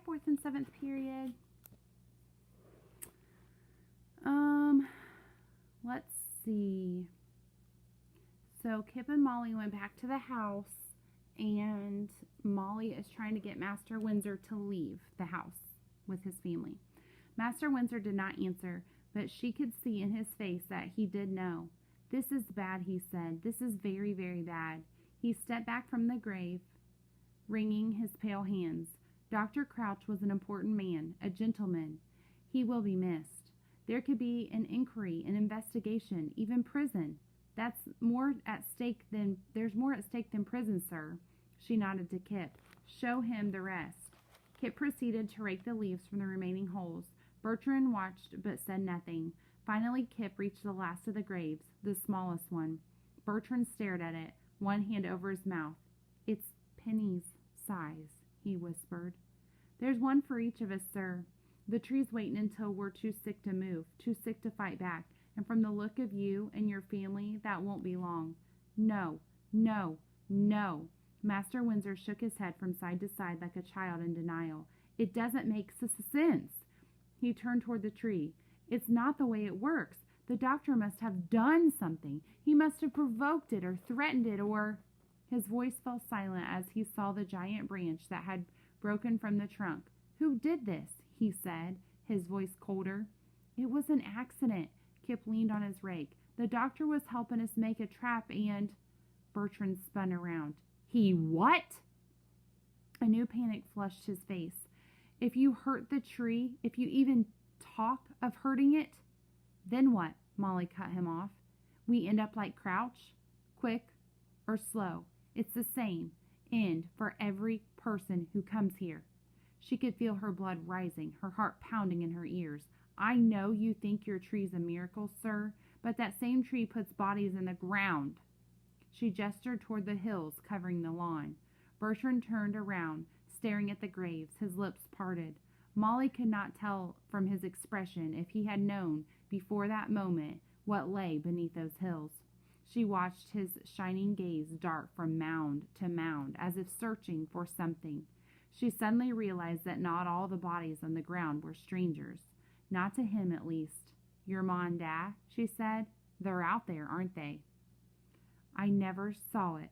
fourth and seventh period. Let's see. So Kip and Molly went back to the house, and Molly is trying to get Master Windsor to leave the house with his family. Master Windsor did not answer, but she could see in his face that he did know. "This is bad," he said. "This is very, very bad." He stepped back from the grave, wringing his pale hands. Dr. Crouch was an important man, a gentleman. He will be missed. There could be an inquiry, an investigation, even prison. There's more at stake than prison, sir. She nodded to Kip. "Show him the rest." Kip proceeded to rake the leaves from the remaining holes. Bertrand watched but said nothing. Finally, Kip reached the last of the graves, the smallest one. Bertrand stared at it, one hand over his mouth. "It's Penny's size," he whispered. "There's one for each of us, sir. The tree's waiting until we're too sick to move, too sick to fight back, and from the look of you and your family, that won't be long." "No, no, no." Master Windsor shook his head from side to side like a child in denial. "It doesn't make sense." He turned toward the tree. "It's not the way it works. The doctor must have done something. He must have provoked it or threatened it or—" His voice fell silent as he saw the giant branch that had broken from the trunk. "Who did this?" he said, his voice colder. "It was an accident." Kip leaned on his rake. "The doctor was helping us make a trap and—" Bertrand spun around. "He what?" A new panic flushed his face. "If you hurt the tree, if you even talk of hurting it—" "Then what?" Molly cut him off. "We end up like Crouch? Quick or slow? It's the same end for every person who comes here." She could feel her blood rising, her heart pounding in her ears. "I know you think your tree's a miracle, sir, but that same tree puts bodies in the ground." She gestured toward the hills covering the lawn. Bertrand turned around, staring at the graves, his lips parted. Molly could not tell from his expression if he had known before that moment what lay beneath those hills. She watched his shining gaze dart from mound to mound, as if searching for something. She suddenly realized that not all the bodies on the ground were strangers. Not to him, at least. "Your ma and dad," she said. "They're out there, aren't they?" "I never saw it."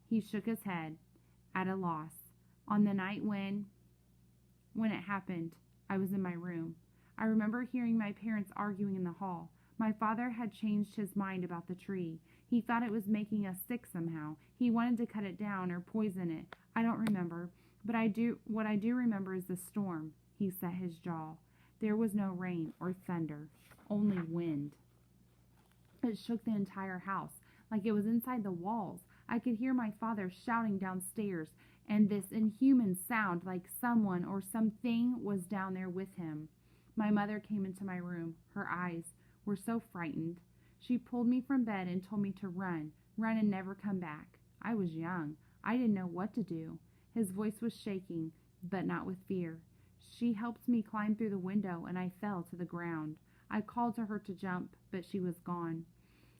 He shook his head, at a loss. "On the night when it happened, I was in my room. I remember hearing my parents arguing in the hall. My father had changed his mind about the tree. He thought it was making us sick somehow. He wanted to cut it down or poison it. I don't remember. But what I do remember is the storm." He set his jaw. There was no rain or thunder, only wind. It shook the entire house, like it was inside the walls. I could hear my father shouting downstairs, and this inhuman sound like someone or something was down there with him. My mother came into my room. Her eyes were so frightened. She pulled me from bed and told me to run and never come back. I was young. I didn't know what to do. His voice was shaking, but not with fear. She helped me climb through the window, and I fell to the ground. I called to her to jump, but she was gone.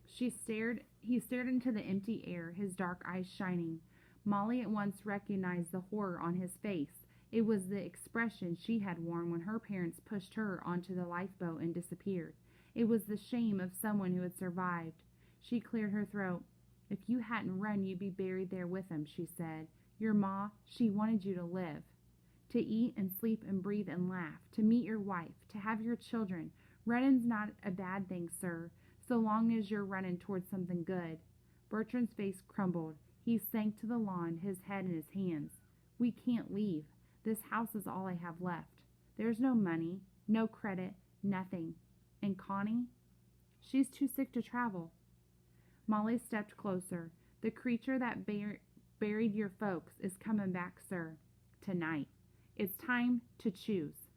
He stared into the empty air, his dark eyes shining. Molly at once recognized the horror on his face. It was the expression she had worn when her parents pushed her onto the lifeboat and disappeared. It was the shame of someone who had survived. She cleared her throat. "If you hadn't run, you'd be buried there with him," she said. "Your ma, she wanted you to live. To eat and sleep and breathe and laugh. To meet your wife. To have your children. Running's not a bad thing, sir, so long as you're running towards something good." Bertrand's face crumbled. He sank to the lawn, his head in his hands. "We can't leave. This house is all I have left. There's no money, no credit, nothing. And Connie? She's too sick to travel." Molly stepped closer. "The creature that buried your folks is coming back, sir. Tonight. It's time to choose."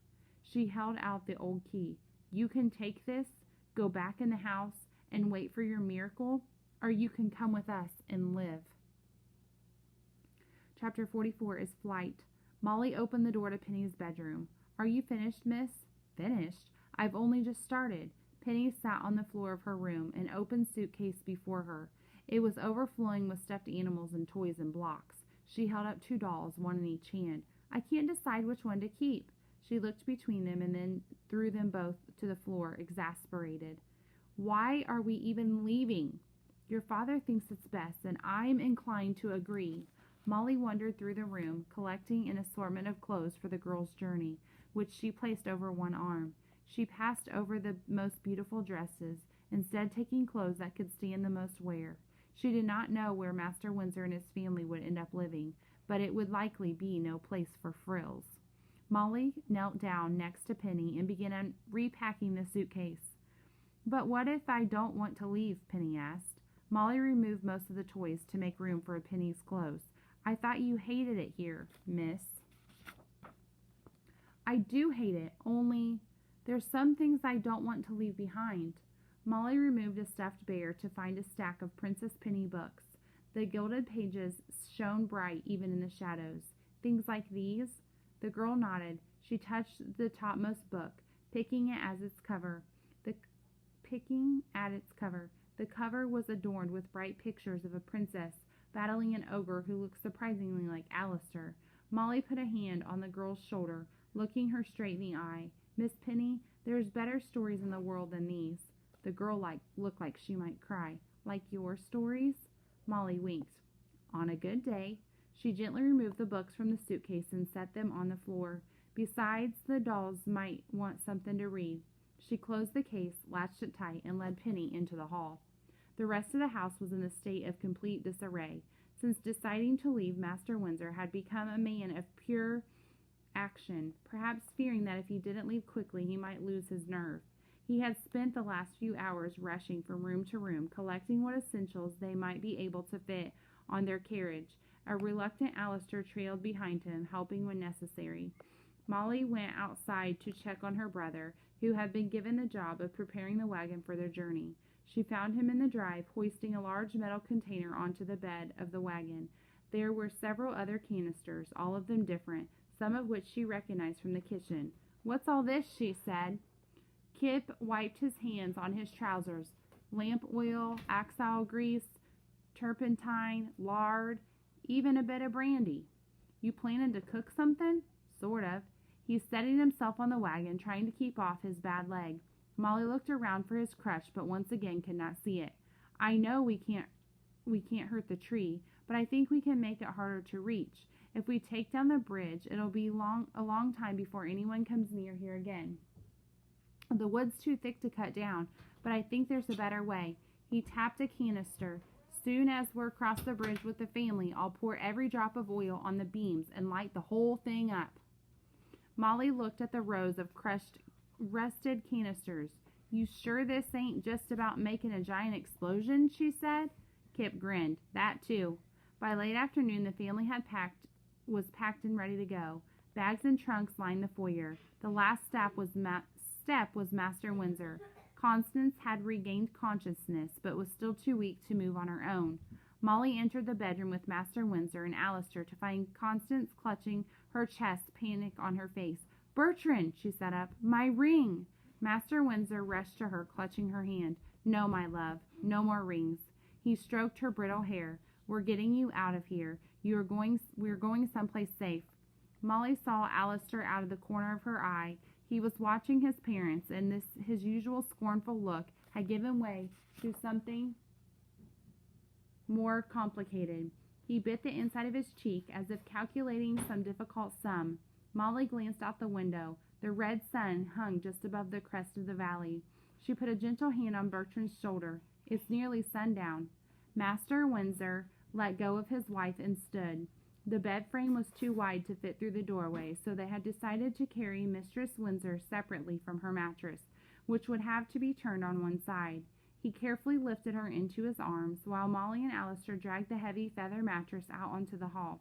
She held out the old key. "You can take this, go back in the house, and wait for your miracle, or you can come with us and live." Chapter 44 is Flight. Molly opened the door to Penny's bedroom. "Are you finished, miss?" "Finished? I've only just started." Penny sat on the floor of her room, an open suitcase before her. It was overflowing with stuffed animals and toys and blocks. She held up 2 dolls, one in each hand. I can't decide which one to keep." She looked between them and then threw them both to the floor, exasperated. "Why are we even leaving? Your father thinks it's best, and I'm inclined to agree." Molly wandered through the room, collecting an assortment of clothes for the girl's journey, which she placed over one arm. She passed over the most beautiful dresses, instead taking clothes that could stand the most wear. She did not know where Master Windsor and his family would end up living, but it would likely be no place for frills. Molly knelt down next to Penny and began repacking the suitcase. "But what if I don't want to leave?" Penny asked. Molly removed most of the toys to make room for Penny's clothes. "I thought you hated it here, miss." "I do hate it, only there's some things I don't want to leave behind." Molly removed a stuffed bear to find a stack of Princess Penny books. The gilded pages shone bright even in the shadows. "Things like these?" The girl nodded. She touched the topmost book, picking at its cover. The cover was adorned with bright pictures of a princess battling an ogre who looked surprisingly like Alistair. Molly put a hand on the girl's shoulder, looking her straight in the eye. "Miss Penny, there's better stories in the world than these." The girl looked like she might cry. "Like your stories?" Molly winked. "On a good day." She gently removed the books from the suitcase and set them on the floor. "Besides, the dolls might want something to read." She closed the case, latched it tight, and led Penny into the hall. The rest of the house was in a state of complete disarray. Since deciding to leave, Master Windsor had become a man of pure action, perhaps fearing that if he didn't leave quickly he might lose his nerve. He had spent the last few hours rushing from room to room, collecting what essentials they might be able to fit on their carriage. A reluctant Alistair trailed behind him, helping when necessary. Molly went outside to check on her brother, who had been given the job of preparing the wagon for their journey. She found him in the drive, hoisting a large metal container onto the bed of the wagon. There were several other canisters, all of them different, some of which she recognized from the kitchen. "What's all this?" she said. Kip wiped his hands on his trousers. "Lamp oil, axle grease, turpentine, lard, even a bit of brandy." "You planning to cook something?" "Sort of." He steadied himself on the wagon, trying to keep off his bad leg. Molly looked around for his crutch, but once again could not see it. "I know we can't hurt the tree, but I think we can make it harder to reach. If we take down the bridge, it'll be a long time before anyone comes near here again. The wood's too thick to cut down, but I think there's a better way." He tapped a canister. "Soon as we're across the bridge with the family, I'll pour every drop of oil on the beams and light the whole thing up." Molly looked at the rows of rusted canisters. "You sure this ain't just about making a giant explosion?" she said. Kip grinned. "That too." By late afternoon, the family was packed and ready to go. Bags and trunks lined the foyer. The last step was Master Windsor. Constance had regained consciousness, but was still too weak to move on her own. Molly entered the bedroom with Master Windsor and Alistair to find Constance clutching her chest, panic on her face. "Bertrand," she sat up, "my ring!" Master Windsor rushed to her, clutching her hand. "No, my love, no more rings." He stroked her brittle hair. "We're getting you out of here. We're going someplace safe." Molly saw Alistair out of the corner of her eye. He was watching his parents, and his usual scornful look had given way to something more complicated. He bit the inside of his cheek as if calculating some difficult sum. Molly glanced out the window. The red sun hung just above the crest of the valley. She put a gentle hand on Bertrand's shoulder. "It's nearly sundown." Master Windsor let go of his wife and stood. The bed frame was too wide to fit through the doorway, so they had decided to carry Mistress Windsor separately from her mattress, which would have to be turned on one side. He carefully lifted her into his arms, while Molly and Alistair dragged the heavy feather mattress out onto the hall.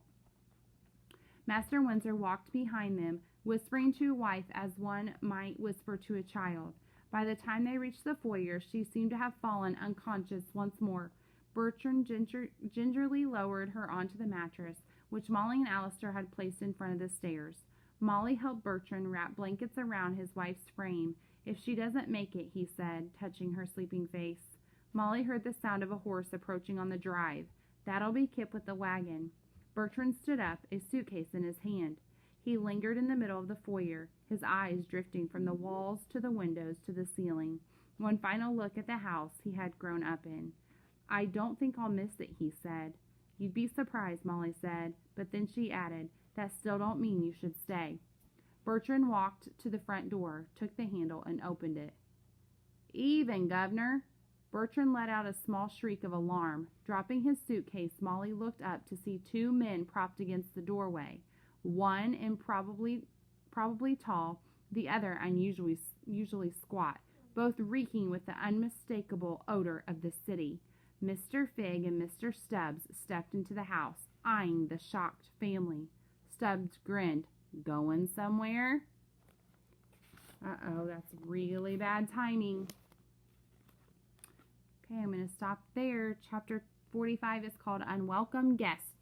Master Windsor walked behind them, whispering to his wife as one might whisper to a child. By the time they reached the foyer, she seemed to have fallen unconscious once more. Bertrand gingerly lowered her onto the mattress, which Molly and Alistair had placed in front of the stairs. Molly helped Bertrand wrap blankets around his wife's frame. "If she doesn't make it," he said, touching her sleeping face. Molly heard the sound of a horse approaching on the drive. "That'll be Kip with the wagon." Bertrand stood up, a suitcase in his hand. He lingered in the middle of the foyer, his eyes drifting from the walls to the windows to the ceiling. One final look at the house he had grown up in. "I don't think I'll miss it," he said. "You'd be surprised," Molly said, but then she added, "That still don't mean you should stay." Bertrand walked to the front door, took the handle, and opened it. "Even, Gardner!" Bertrand let out a small shriek of alarm. Dropping his suitcase, Molly looked up to see two men propped against the doorway. One improbably tall, the other unusually squat, both reeking with the unmistakable odor of the city. Mr. Figg and Mr. Stubbs stepped into the house, eyeing the shocked family. Stubbs grinned. "Going somewhere?" Uh-oh, that's really bad timing. Okay, I'm going to stop there. Chapter 45 is called Unwelcome Guest.